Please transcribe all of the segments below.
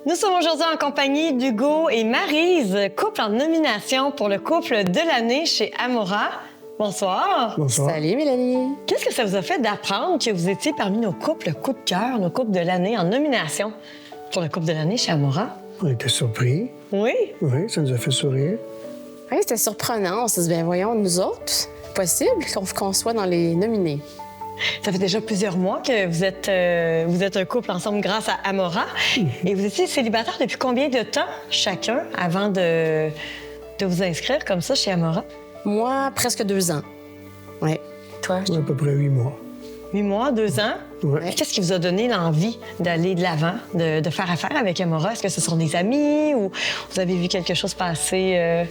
Nous sommes aujourd'hui en compagnie d'Hugo et Maryse, couple en nomination pour le couple de l'année chez Amora. Bonsoir. Bonsoir. Salut, Mélanie. Qu'est-ce que ça vous a fait d'apprendre que vous étiez parmi nos couples coup de cœur, nos couples de l'année en nomination pour le couple de l'année chez Amora? On était surpris. Oui. Oui, ça nous a fait sourire. Oui, c'était surprenant. On s'est dit, bien, voyons, nous autres, possible qu'on soit dans les nominés. Ça fait déjà plusieurs mois que vous êtes un couple ensemble grâce à Amora. Et vous étiez célibataires depuis combien de temps chacun avant de vous inscrire comme ça chez Amora? Moi, presque 2 ans. Oui. Toi? À peu près 8 mois. 8 mois, 2 ans? Ouais. Qu'est-ce qui vous a donné l'envie d'aller de l'avant, de faire affaire avec Amora? Est-ce que ce sont des amis ou vous avez vu quelque chose passer?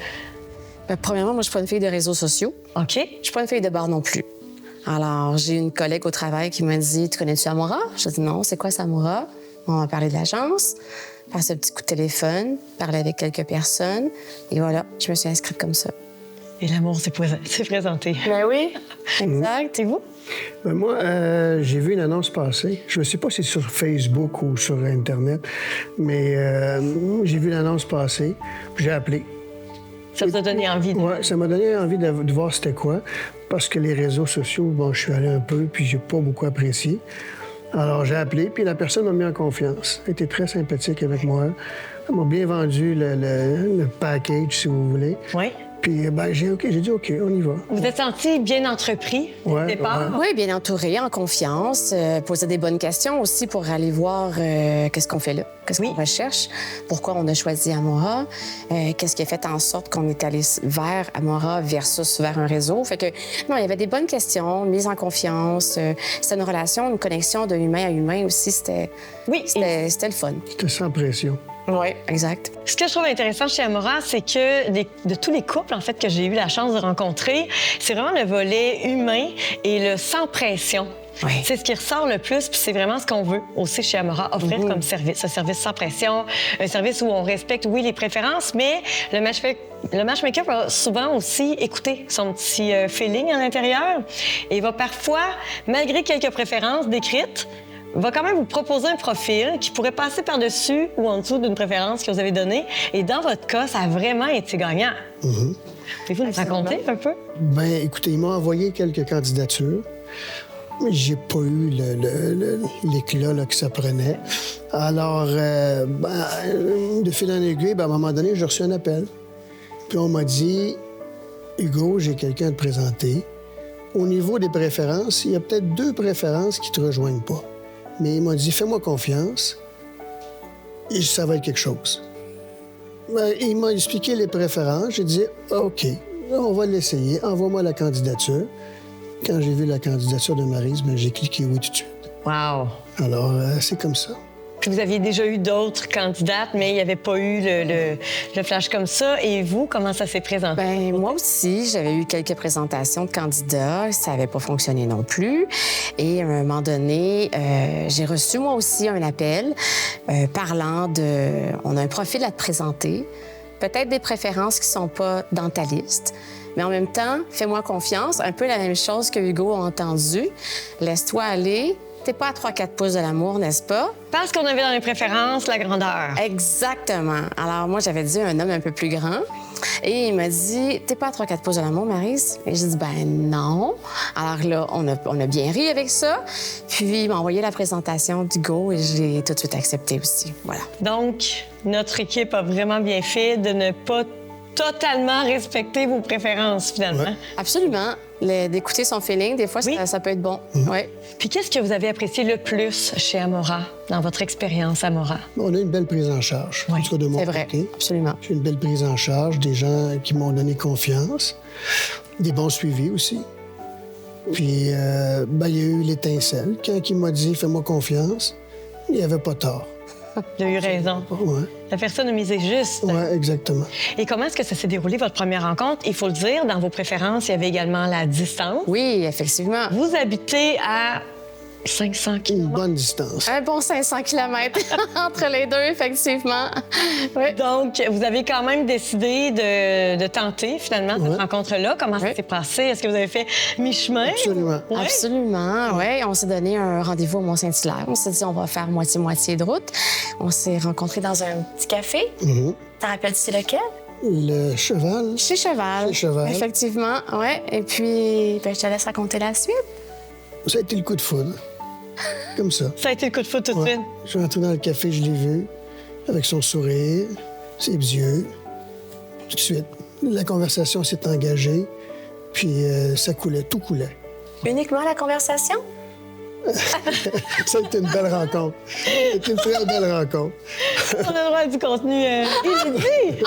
Bien, premièrement, moi, je suis pas une fille de réseaux sociaux. OK. Je suis pas une fille de bar non plus. Alors, j'ai une collègue au travail qui m'a dit, tu connais-tu Amora? Je dis non, c'est quoi ça, Amora? On a parlé de l'agence, passé un petit coup de téléphone, parlé avec quelques personnes. Et voilà, je me suis inscrite comme ça. Et l'amour s'est présenté. Ben oui, exact. Et vous? Ben moi, j'ai vu une annonce passer. Je ne sais pas si c'est sur Facebook ou sur Internet, mais j'ai vu l'annonce passer, puis j'ai appelé. Ça vous a donné envie? Oui, ça m'a donné envie de voir c'était quoi, parce que les réseaux sociaux, bon, je suis allé un peu, puis j'ai pas beaucoup apprécié. Alors, j'ai appelé, puis la personne m'a mis en confiance. Elle était très sympathique avec moi. Elle m'a bien vendu le package, si vous voulez. Oui. Puis, ben, j'ai dit OK, on y va. Vous êtes senti bien entrepris au Ouais, départ? Oui, bien entouré, en confiance, poser des bonnes questions aussi pour aller voir qu'est-ce qu'on fait là, qu'est-ce qu'on recherche, pourquoi on a choisi Amora, qu'est-ce qui a fait en sorte qu'on est allé vers Amora versus vers un réseau. Fait que, non, il y avait des bonnes questions, mise en confiance, c'était une relation, une connexion de humain à humain aussi, c'était le fun. C'était sans pression. Oui, exact. Ce que je trouve intéressant chez Amora, c'est que de tous les couples, en fait, que j'ai eu la chance de rencontrer, c'est vraiment le volet humain et le sans pression. Oui. C'est ce qui ressort le plus, puis c'est vraiment ce qu'on veut aussi chez Amora offrir comme service. Un service sans pression, un service où on respecte, oui, les préférences, mais le matchmaker va souvent aussi écouter son petit feeling à l'intérieur et va parfois, malgré quelques préférences décrites, va quand même vous proposer un profil qui pourrait passer par-dessus ou en dessous d'une préférence que vous avez donnée. Et dans votre cas, ça a vraiment été gagnant. Pouvez-vous nous raconter un peu? Ben, écoutez, il m'a envoyé quelques candidatures. Mais j'ai pas eu l'éclat là, que ça prenait. Alors, de fil en aiguille, ben, à un moment donné, j'ai reçu un appel. Puis on m'a dit, Hugo, j'ai quelqu'un à te présenter. Au niveau des préférences, il y a peut-être 2 préférences qui te rejoignent pas. Mais il m'a dit, fais-moi confiance et ça va être quelque chose. Ben, il m'a expliqué les préférences. J'ai dit, OK, on va l'essayer. Envoie-moi la candidature. Quand j'ai vu la candidature de Maryse, ben, j'ai cliqué oui tout de suite. Wow! Alors, c'est comme ça. Puis vous aviez déjà eu d'autres candidates, mais il n'y avait pas eu le flash comme ça. Et vous, comment ça s'est présenté? Bien, moi aussi, j'avais eu quelques présentations de candidats. Ça n'avait pas fonctionné non plus. Et à un moment donné, j'ai reçu moi aussi un appel parlant de... On a un profil à te présenter, peut-être des préférences qui ne sont pas dans ta liste. Mais en même temps, fais-moi confiance. Un peu la même chose que Hugo a entendu. Laisse-toi aller. T'es pas à 3-4 pouces de l'amour, n'est-ce pas? Parce qu'on avait dans les préférences la grandeur. Exactement. Alors, moi, j'avais dit un homme un peu plus grand. Et il m'a dit, t'es pas à 3-4 pouces de l'amour, Maryse? Et j'ai dit, ben non. Alors là, on a bien ri avec ça. Puis, il m'a envoyé la présentation d'Hugo et j'ai tout de suite accepté aussi. Voilà. Donc, notre équipe a vraiment bien fait de ne pas totalement respecter vos préférences, finalement. Ouais. Absolument. D'écouter son feeling, des fois, ça peut être bon. Ouais. Puis qu'est-ce que vous avez apprécié le plus chez Amora, dans votre expérience Amora? On a une belle prise en charge. Oui, en tout cas, de mon C'est vrai, côté. absolument. J'ai une belle prise en charge, des gens qui m'ont donné confiance, des bons suivis aussi. Puis, il y a eu l'étincelle. Quand il m'a dit « fais-moi confiance », il n'y avait pas tort. Il a eu raison. Ouais. La personne a misé juste. Oui, exactement. Et comment est-ce que ça s'est déroulé, votre première rencontre? Il faut le dire, dans vos préférences, il y avait également la distance. Oui, effectivement. Vous habitez à 500 Une km. bonne distance. Un bon 500 km entre les deux, effectivement. Oui. Donc, vous avez quand même décidé de tenter, finalement, cette rencontre-là. Comment ça s'est passé? Est-ce que vous avez fait mi-chemin? Absolument. Ouais. Absolument, oui. On s'est donné un rendez-vous au Mont-Saint-Hilaire. On s'est dit, on va faire moitié-moitié de route. On s'est rencontrés dans un petit café. T'en rappelles-tu lequel? Le cheval. Chez Cheval. Chez Cheval. Effectivement, oui. Et puis, je te laisse raconter la suite. Ça a été le coup de foudre. Comme ça. Ça a été le coup de foudre tout de Ouais. suite. Je suis rentré dans le café, je l'ai vu, avec son sourire, ses yeux. Tout de suite, la conversation s'est engagée, puis ça coulait, tout coulait. Uniquement la conversation? Ça a été une belle rencontre. C'était une très belle rencontre. On a le droit à du contenu inédit.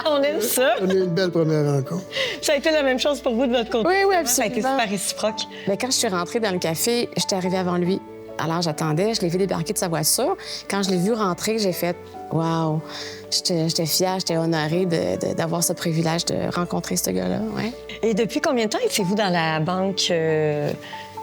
On aime ça. On a eu une belle première rencontre. Ça a été la même chose pour vous de votre côté. Oui, oui, Ça a été absolument. super réciproque. Mais quand je suis rentrée dans le café, j'étais arrivée avant lui. Alors, j'attendais, je l'ai vu débarquer de sa voiture. Quand je l'ai vu rentrer, j'ai fait « Wow! » J'étais fière, j'étais honorée d'avoir ce privilège de rencontrer ce gars-là. Ouais. Et depuis combien de temps étiez-vous dans la banque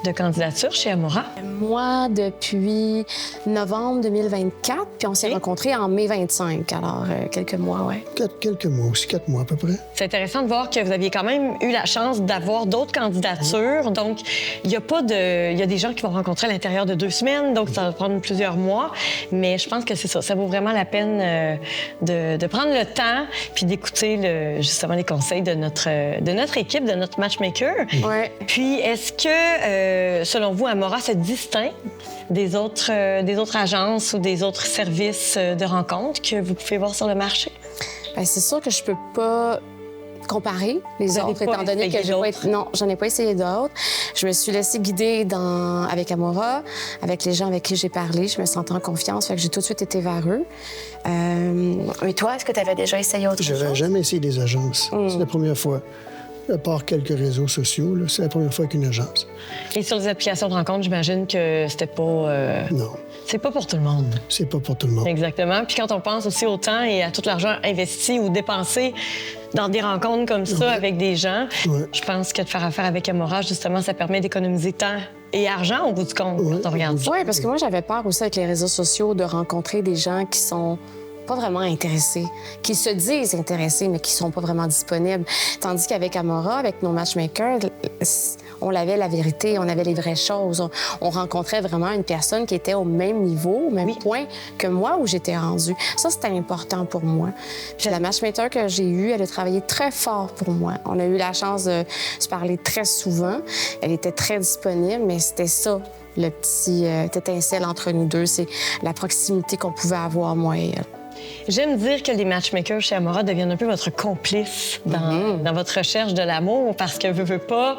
de candidature chez Amora? Moi, depuis novembre 2024, puis on s'est rencontrés en mai 25, alors quelques mois, oui. Quelques mois aussi, 4 mois à peu près. C'est intéressant de voir que vous aviez quand même eu la chance d'avoir d'autres candidatures. Donc, il y a des gens qui vont rencontrer à l'intérieur de 2 semaines, donc ça va prendre plusieurs mois. Mais je pense que c'est ça. Ça vaut vraiment la peine de prendre le temps puis d'écouter justement les conseils de notre équipe, de notre matchmaker. Ouais. Puis, est-ce que, selon vous, Amora se distingue des autres agences ou des autres services de rencontre que vous pouvez voir sur le marché? Bien, c'est sûr que je peux pas comparer les Vous avez autres, pas étant donné que essayé d'autres? non, j'en ai pas essayé d'autres. Je me suis laissée guider avec Amora, avec les gens avec qui j'ai parlé. Je me sentais en confiance, fait que j'ai tout de suite été vers eux. Mais toi, est-ce que tu avais déjà essayé autre chose? J'avais jamais essayé des agences. C'est la première fois. À part quelques réseaux sociaux, là, c'est la première fois qu'une agence. Et sur les applications de rencontre, j'imagine que c'était pas... Non, c'est pas pour tout le monde. c'est pas pour tout le monde. Exactement. Puis quand on pense aussi au temps et à tout l'argent investi ou dépensé dans des rencontres comme ça avec des gens, je pense que de faire affaire avec Amora, justement, ça permet d'économiser temps et argent au bout du compte quand on regarde ça. Oui, parce que moi, j'avais peur aussi avec les réseaux sociaux de rencontrer des gens qui sont pas vraiment intéressés, qui se disent intéressés, mais qui sont pas vraiment disponibles. Tandis qu'avec Amora, avec nos matchmakers, on avait la vérité, on avait les vraies choses. On rencontrait vraiment une personne qui était au même niveau, au même point que moi où j'étais rendue. Ça, c'était important pour moi. Puis la matchmaker que j'ai eue, elle a travaillé très fort pour moi. On a eu la chance de se parler très souvent. Elle était très disponible, mais c'était ça, le petit étincelle entre nous deux. C'est la proximité qu'on pouvait avoir, moi et elle. J'aime dire que les matchmakers chez Amora deviennent un peu votre complice dans votre recherche de l'amour parce que veut pas,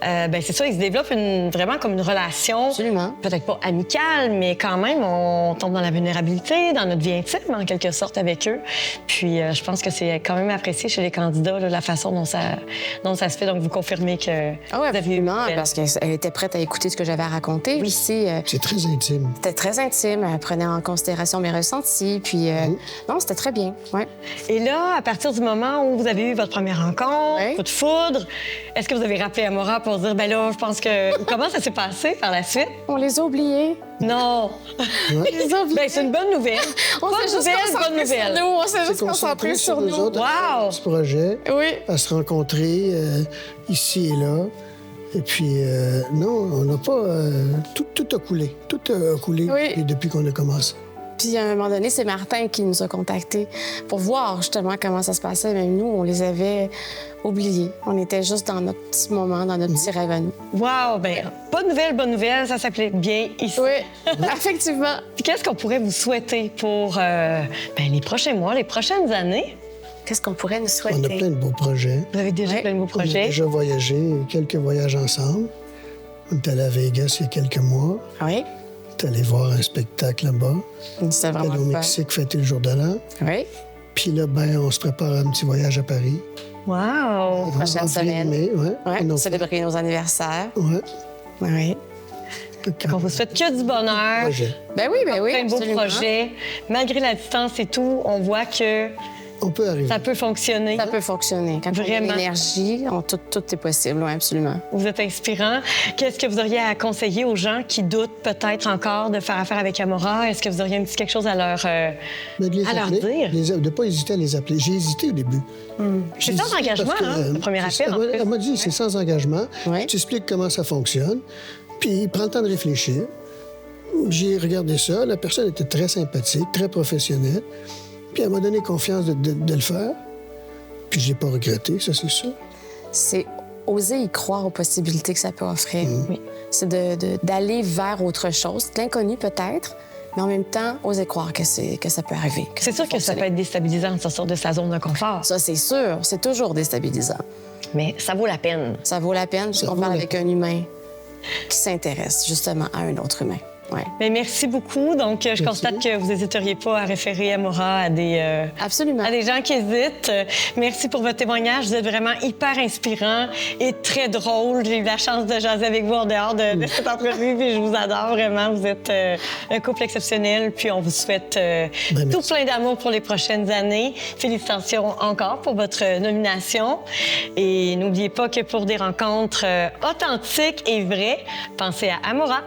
ben c'est ça, ils se développent vraiment comme une relation. Absolument. Peut-être pas amicale, mais quand même, on tombe dans la vulnérabilité, dans notre vie intime, en quelque sorte, avec eux. Puis je pense que c'est quand même apprécié chez les candidats, là, la façon dont ça se fait. Donc, vous confirmez que Ah oui, vous aviez eu absolument, parce qu'elle était prête à écouter ce que j'avais à raconter. Oui. Aussi, C'est très intime. c'était très intime. Elle prenait en considération mes ressentis. Puis, non, c'était très bien. Ouais. Et là, à partir du moment où vous avez eu votre première rencontre, Oui. coup de foudre, est-ce que vous avez rappelé Amora pour dire, ben là, je pense que... Comment ça s'est passé par la suite? On les a oubliés. Non! On les a oubliés. Ben, c'est une bonne nouvelle. On Bonne s'est juste nouvelle, concentré bonne sur nouvelle. nous. On s'est juste C'est concentré sur nous nous. autres Wow! à ce projet, Oui. à se rencontrer ici et là. Et puis, non, on n'a pas... tout a coulé. Tout a coulé Oui. depuis qu'on a commencé. Puis, à un moment donné, c'est Martin qui nous a contactés pour voir justement comment ça se passait. Même nous, on les avait oubliés. On était juste dans notre petit moment, dans notre petit rêve à nous. Wow! Ben, bonne nouvelle, ça s'applique bien ici. Oui, effectivement. Puis qu'est-ce qu'on pourrait vous souhaiter pour les prochains mois, les prochaines années? Qu'est-ce qu'on pourrait nous On souhaiter? a plein de beaux projets. Vous avez déjà Ouais. plein de beaux On a projets. déjà voyagé, quelques voyages ensemble. On est allé à Vegas il y a quelques mois. Oui, On est allé voir un spectacle là-bas. c'est On est vraiment allé au fun. Mexique fêter le jour de l'an. Oui, Puis là, ben, on se prépare à un petit voyage à Paris. Wow! prochaine En semaine. mai, ouais. oui, Donc, célébrer nos anniversaires. ouais. Oui. On vous souhaite que du bonheur. Projet. Ben oui, Plein de beaux absolument. projets. Malgré la distance et tout, on voit que On peut arriver. Ça peut fonctionner. Ça peut fonctionner. Quand on a Vraiment. l'énergie, tout est possible, oui, absolument. Vous êtes inspirant. Qu'est-ce que vous auriez à conseiller aux gens qui doutent peut-être encore de faire affaire avec Amora? Est-ce que vous auriez quelque chose à leur, Mais de les à leur appeler, dire? de ne pas hésiter à les appeler. J'ai hésité au début. J'ai C'est sans hésité engagement, parce que, hein, le premier c'est- appel, en plus. Elle m'a dit, c'est sans engagement. Ouais. Je t'explique comment ça fonctionne. Puis, prends le temps de réfléchir. J'ai regardé ça. La personne était très sympathique, très professionnelle. Puis, elle m'a donné confiance de le faire. Puis, je l'ai pas regretté, ça, c'est sûr. C'est oser y croire aux possibilités que ça peut offrir. Oui. C'est d'aller vers autre chose, de l'inconnu peut-être, mais en même temps, oser croire que ça peut arriver. C'est sûr que ça peut être déstabilisant de sortir de sa zone de confort, Ça, c'est sûr. C'est toujours déstabilisant. mais ça vaut la peine. Ça vaut la peine Ça qu'on vaut parle la avec un humain qui s'intéresse justement à un autre humain. Ouais. Mais merci beaucoup. Donc, je constate que vous n'hésiteriez pas à référer Amora à Absolument. des gens qui hésitent. Merci pour votre témoignage. Vous êtes vraiment hyper inspirant et très drôle. J'ai eu la chance de jaser avec vous en dehors de cette entrevue, puis je vous adore vraiment. Vous êtes un couple exceptionnel, puis on vous souhaite tout merci. plein d'amour pour les prochaines années. Félicitations encore pour votre nomination. Et n'oubliez pas que pour des rencontres authentiques et vraies, pensez à Amora.